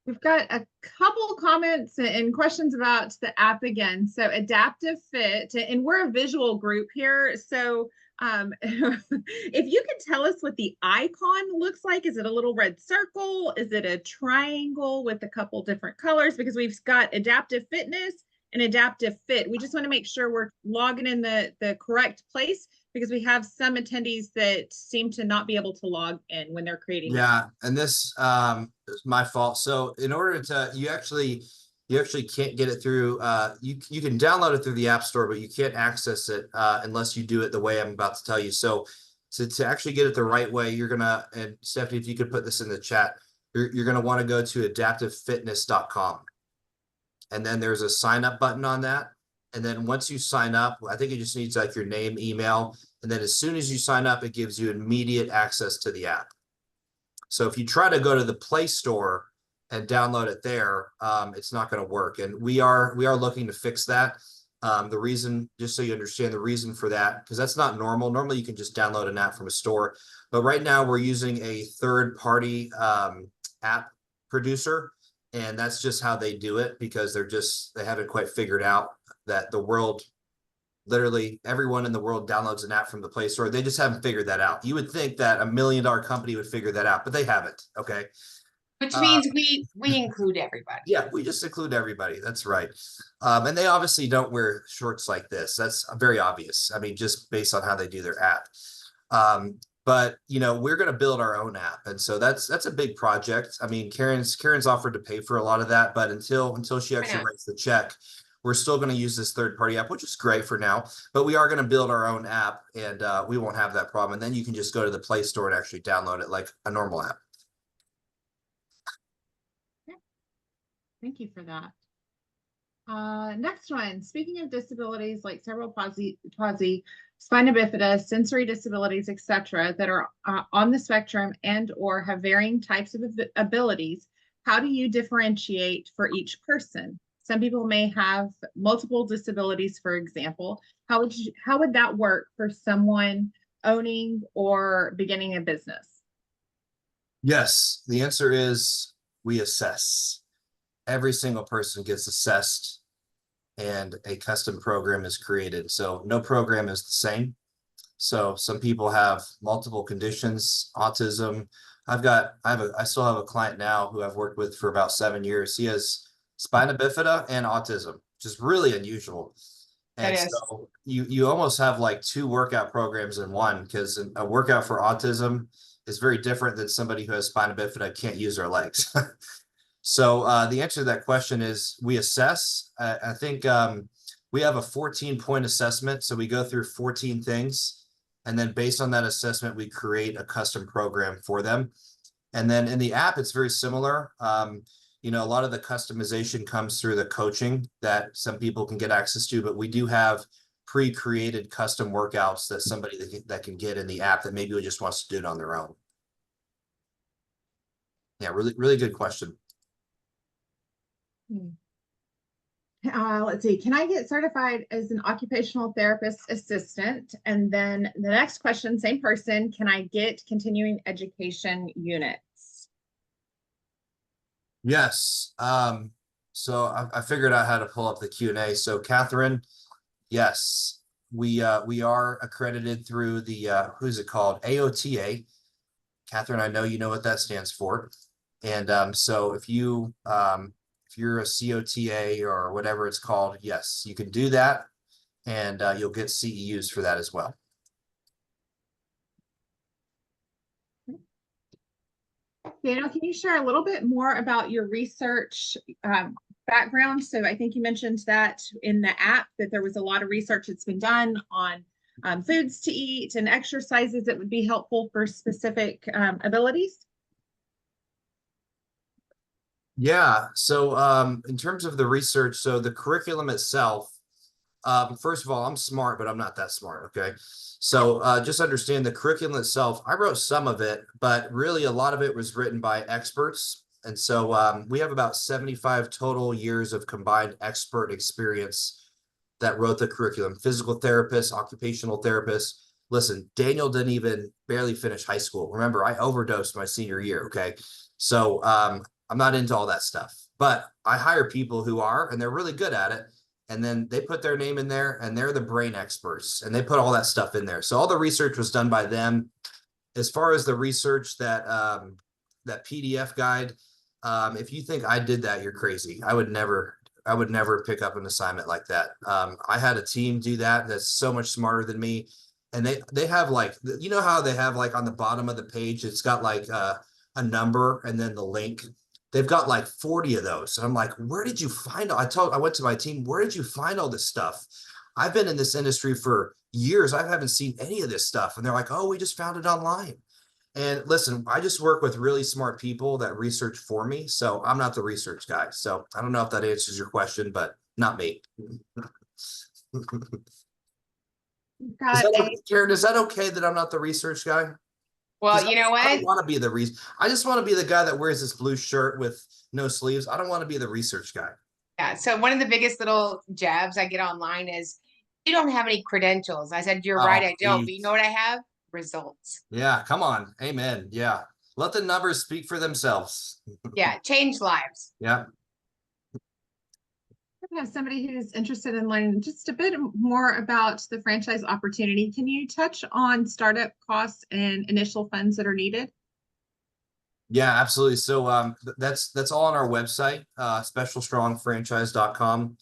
We've got a couple comments and questions about the app again. So AdaptiveFit, and we're a visual group here. So if you could tell us what the icon looks like, is it a little red circle? Is it a triangle with a couple different colors? Because we've got Adaptive Fitness and Adaptive Fit. We just want to make sure we're logging in the correct place, because we have some attendees that seem to not be able to log in when they're creating. Yeah, and this is my fault. So in order to, you actually can't get it through, you can download it through the App Store, but you can't access it unless you do it the way I'm about to tell you. So to actually get it the right way, you're gonna, and Stephanie, if you could put this in the chat, you're gonna want to go to adaptivefitness.com. And then there's a sign up button on that. And then once you sign up, I think it just needs like your name, email. And then as soon as you sign up, it gives you immediate access to the app. So if you try to go to the Play Store and download it there, it's not going to work. And we are looking to fix that. The reason, just so you understand the reason for that, because that's not normal. Normally you can just download an app from a store. But right now we're using a third-party app producer. And that's just how they do it, because they haven't quite figured out that the world, literally everyone in the world downloads an app from the Play Store. They just haven't figured that out. You would think that $1 million company would figure that out, but they haven't. Okay. Which means we include everybody. Yeah, we just include everybody. That's right. And they obviously don't wear shorts like this. That's very obvious. I mean, just based on how they do their app. But we're going to build our own app, and so that's a big project. I mean, Karen's offered to pay for a lot of that, but until she actually writes the check, we're still going to use this third-party app, which is great for now. But we are going to build our own app, and we won't have that problem. And then you can just go to the Play Store and actually download it like a normal app. Okay. Thank you for that. Next one. Speaking of disabilities like cerebral palsy, spina bifida, sensory disabilities, etc., that are on the spectrum and or have varying types of abilities, how do you differentiate for each person? Some people may have multiple disabilities, for example. How would that work for someone owning or beginning a business? Yes, the answer is we assess. Every single person gets assessed, and a custom program is created. So no program is the same. So some people have multiple conditions, autism. I still have a client now who I've worked with for about 7 years. He has spina bifida and autism, which is really unusual. That And is. so you almost have like two workout programs in one, because a workout for autism is very different than somebody who has spina bifida can't use their legs. So the answer to that question is we assess. I think we have a 14-point assessment. So we go through 14 things. And then based on that assessment, we create a custom program for them. And then in the app, it's very similar. You know, a lot of the customization comes through the coaching that some people can get access to, but we do have pre-created custom workouts that somebody that can get in the app that maybe just wants to do it on their own. Yeah, really, really good question. Let's see. Can I get certified as an occupational therapist assistant? And then the next question, same person, can I get continuing education units? Yes. So I figured out how to pull up the Q&A. So Catherine, yes, we are accredited through the who's it called? AOTA. Catherine, I know you know what that stands for. And so if you're a COTA or whatever it's called, yes, you can do that, and you'll get CEUs for that as well. Daniel, can you share a little bit more about your research background? So I think you mentioned that in the app that there was a lot of research that's been done on foods to eat and exercises that would be helpful for specific abilities. Yeah. So in terms of the research, so the curriculum itself, first of all, I'm smart, but I'm not that smart. Okay. So just understand the curriculum itself. I wrote some of it, but really a lot of it was written by experts. And so we have about 75 total years of combined expert experience that wrote the curriculum. Physical therapists, occupational therapists. Listen, Daniel didn't even barely finish high school. Remember, I overdosed my senior year. Okay. So I'm not into all that stuff, but I hire people who are, and they're really good at it. And then they put their name in there, and they're the brain experts, and they put all that stuff in there. So all the research was done by them. As far as the research that that PDF guide, if you think I did that, you're crazy. I would never pick up an assignment like that. I had a team do that that's so much smarter than me. And they have like, you know how they have like on the bottom of the page, it's got like a number and then the link. They've got like 40 of those. And I'm like, where did you find I went to my team, where did you find all this stuff? I've been in this industry for years. I haven't seen any of this stuff. And they're like, oh, we just found it online. And listen, I just work with really smart people that research for me. So I'm not the research guy. So I don't know if that answers your question, but not me. Karen, is that okay that I'm not the research guy? Well, you know what? I don't want to be the reason. I just want to be the guy that wears this blue shirt with no sleeves. I don't want to be the research guy. Yeah. So one of the biggest little jabs I get online is, you don't have any credentials. I said, you're right, I don't. But you know what I have? Results. Yeah. Come on. Amen. Yeah. Let the numbers speak for themselves. Yeah. Change lives. Yeah. Have somebody who's interested in learning just a bit more about the franchise opportunity. Can you touch on startup costs and initial funds that are needed? Yeah, absolutely. So that's all on our website, specialstrongfranchise.com.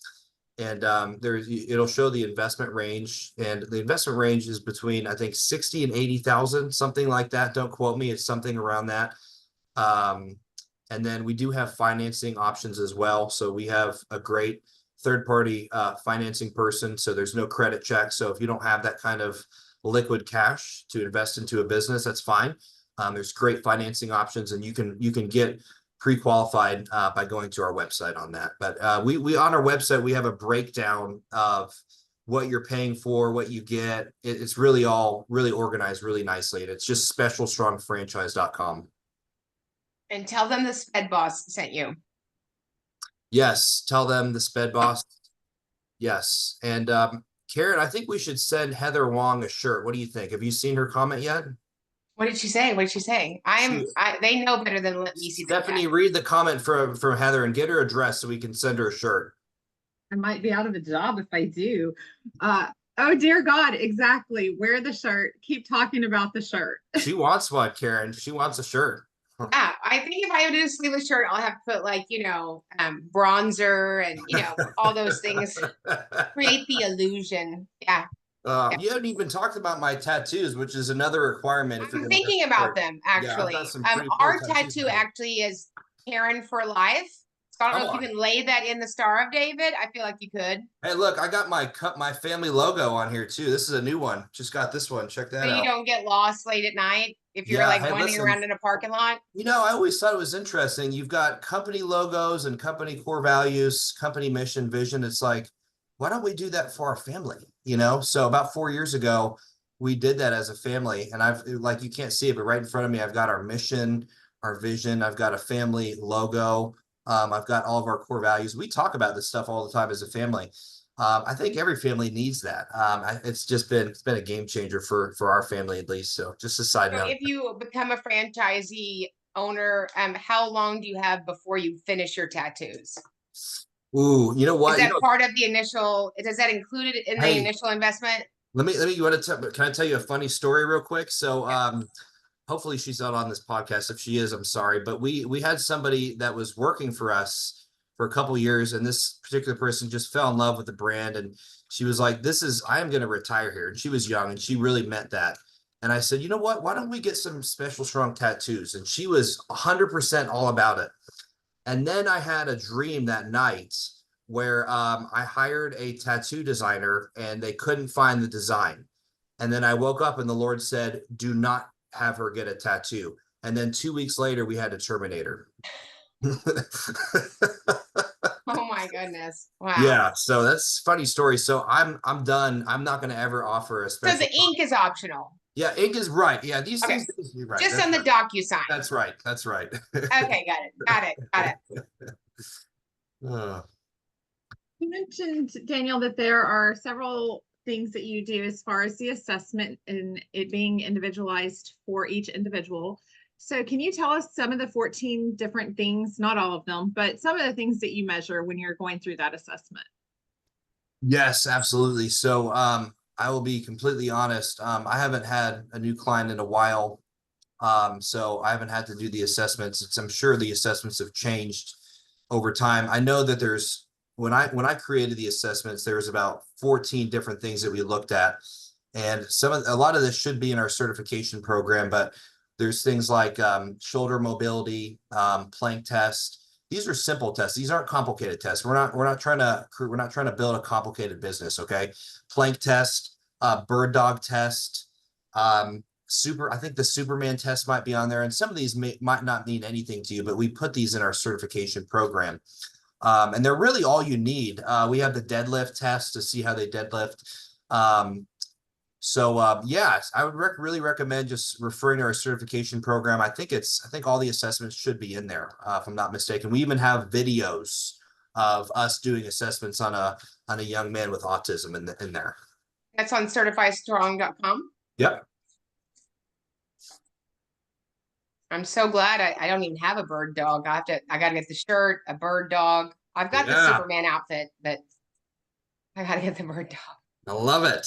And it'll show the investment range, and the investment range is between, I think, 60 and 80,000, something like that. Don't quote me. It's something around that. And then we do have financing options as well. So we have a great third-party financing person. So there's no credit check. So if you don't have that kind of liquid cash to invest into a business, that's fine. There's great financing options, and you can get pre-qualified by going to our website on that. But we on our website, we have a breakdown of what you're paying for, what you get. It's really all really organized really nicely. And it's just specialstrongfranchise.com. And tell them the Sped Boss sent you. Yes, tell them the Sped Boss. Yes. And Karen, I think we should send Heather Wong a shirt. What do you think? Have you seen her comment yet? What did she say? What did she say? They know better than let me see. Stephanie, read the comment from Heather and get her address so we can send her a shirt. I might be out of a job if I do. Oh, dear God, exactly. Wear the shirt. Keep talking about the shirt. She wants one, Karen. She wants a shirt. I think if I do a sleeveless shirt, I'll have to put like, bronzer and, all those things, create the illusion. Yeah. You haven't even talked about my tattoos, which is another requirement. If you're I'm gonna thinking about them yeah, I've got actually. some pretty cool Our tattoos tattoo down here. actually is Karen for life. So I don't know if you can lay that in the Star of David. I feel like you could. Hey, look, I got my family logo on here too. This is a new one. Just got this one. Check that So you out. don't get lost late at night if you're Yeah, like hey, wandering listen, around in a parking lot. I always thought it was interesting. You've got company logos and company core values, company mission, vision. It's like, why don't we do that for our family? So about 4 years ago, we did that as a family. And I've like, you can't see it, but right in front of me, I've got our mission, our vision. I've got a family logo. I've got all of our core values. We talk about this stuff all the time as a family. I think every family needs that. It's been a game changer for our family at least. So just a side So note. if you become a franchisee owner, how long do you have before you finish your tattoos? Ooh, you know what? Is that part of the initial? Does that include it in the Hey, initial investment? can I tell you a funny story real quick? So, Yeah. hopefully she's not on this podcast. If she is, I'm sorry, but we had somebody that was working for us for a couple years, and this particular person just fell in love with the brand, and she was like, I am going to retire here. And she was young, and she really meant that. And I said, you know what? Why don't we get some special strong tattoos? And she was 100% all about it. And then I had a dream that night where I hired a tattoo designer and they couldn't find the design. And then I woke up and the Lord said, do not have her get a tattoo. And then 2 weeks later, we had to terminate her. Oh my goodness. Wow. Yeah, so that's a funny story. So I'm done. I'm not going to ever offer a special. So the ink is optional. Yeah, ink is right. Yeah, these Okay. things, you're right. Just on the DocuSign. That's right. That's right. Okay, got it. You mentioned, Daniel, that there are several things that you do as far as the assessment and it being individualized for each individual. So can you tell us some of the 14 different things, not all of them, but some of the things that you measure when you're going through that assessment? Yes, absolutely. So I will be completely honest. I haven't had a new client in a while. So I haven't had to do the assessments. I'm sure the assessments have changed over time. I know that when I created the assessments, there was about 14 different things that we looked at. And a lot of this should be in our certification program, but there's things like shoulder mobility, plank test. These are simple tests. These aren't complicated tests. We're not trying to build a complicated business. Okay. Plank test, bird dog test, I think the Superman test might be on there, and some of these might not mean anything to you, but we put these in our certification program. And they're really all you need. We have the deadlift test to see how they deadlift. Yes, I would really recommend just referring to our certification program. I think all the assessments should be in there, if I'm not mistaken. We even have videos of us doing assessments on a young man with autism in there. That's on certifiedstrong.com. Yep. I'm so glad I don't even have a bird dog. I gotta get the shirt, a bird dog. I've got the Superman outfit, but I gotta get the bird dog. I love it.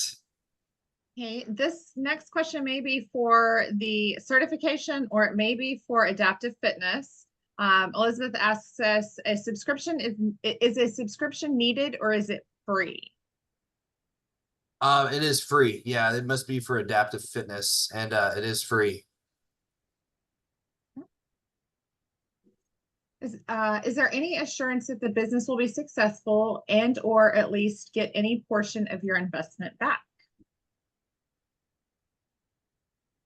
Okay, this next question may be for the certification or it may be for adaptive fitness. Elizabeth asks us, is a subscription needed or is it free? It is free. Yeah, it must be for adaptive fitness, and it is free. Is there any assurance that the business will be successful and or at least get any portion of your investment back?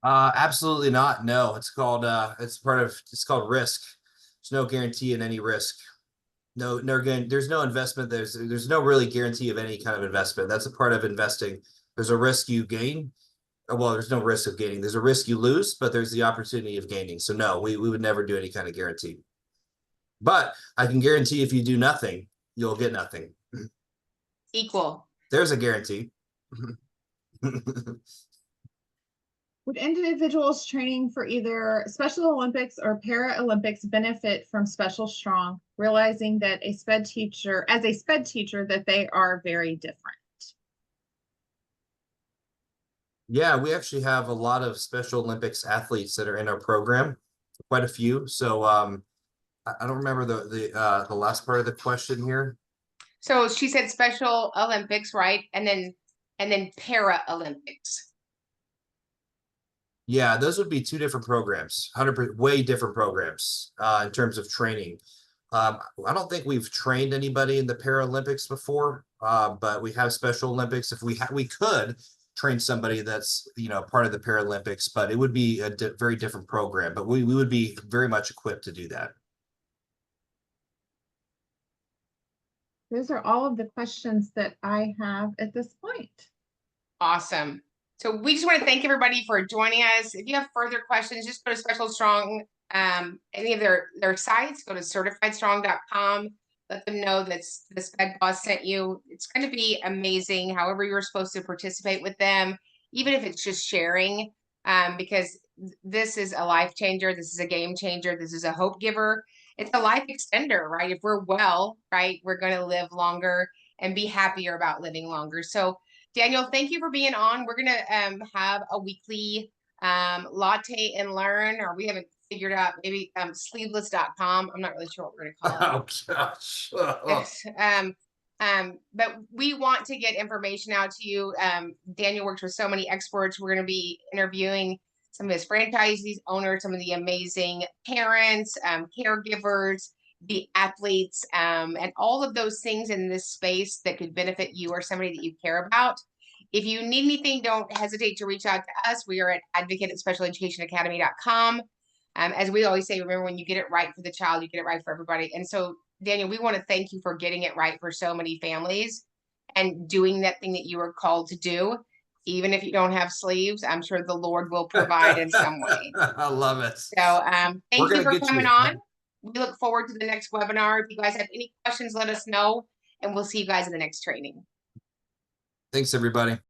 Absolutely not. No, it's called risk. There's no guarantee in any risk. No, there's no investment. There's no really guarantee of any kind of investment. That's a part of investing. There's a risk you gain. Well, there's no risk of gaining. There's a risk you lose, but there's the opportunity of gaining. So no, we would never do any kind of guarantee. But I can guarantee if you do nothing, you'll get nothing. Equal. There's a guarantee. Would individuals training for either Special Olympics or Paralympics benefit from Special Strong, realizing that as a SPED teacher, that they are very different? Yeah, we actually have a lot of Special Olympics athletes that are in our program. quite a few. So I don't remember the last part of the question here. So she said Special Olympics, right? And then Paralympics. Yeah, those would be two different programs, 100% way different programs in terms of training. I don't think we've trained anybody in the Paralympics before, but we have Special Olympics. If we could train somebody that's, you know, part of the Paralympics, but it would be a very different program. But we would be very much equipped to do that. Those are all of the questions that I have at this point. Awesome. So we just want to thank everybody for joining us. If you have further questions, just go to Special Strong, any of their sites, go to certifiedstrong.com. Let them know that the Sped Boss sent you. It's going to be amazing. However, you're supposed to participate with them, even if it's just sharing, because this is a life changer. This is a game changer. This is a hope giver. It's a life extender, right? If we're well, right, we're going to live longer and be happier about living longer. So Daniel, thank you for being on. We're gonna have a weekly latte and learn, or we haven't figured out, maybe sleeveless.com. I'm not really sure what we're gonna call it. Oh gosh. But we want to get information out to you. Daniel works with so many experts. We're gonna be interviewing some of his franchisees, owners, some of the amazing parents, caregivers, the athletes, and all of those things in this space that could benefit you or somebody that you care about. If you need anything, don't hesitate to reach out to us. We are at advocate@specialeducationacademy.com. As we always say, remember, when you get it right for the child, you get it right for everybody. And so, Daniel, we want to thank you for getting it right for so many families and doing that thing that you were called to do. Even if you don't have sleeves, I'm sure the Lord will provide in some way. I love it. So thank you for coming on. We look forward to the next webinar. If you guys have any questions, let us know, and we'll see you guys in the next training. Thanks, everybody.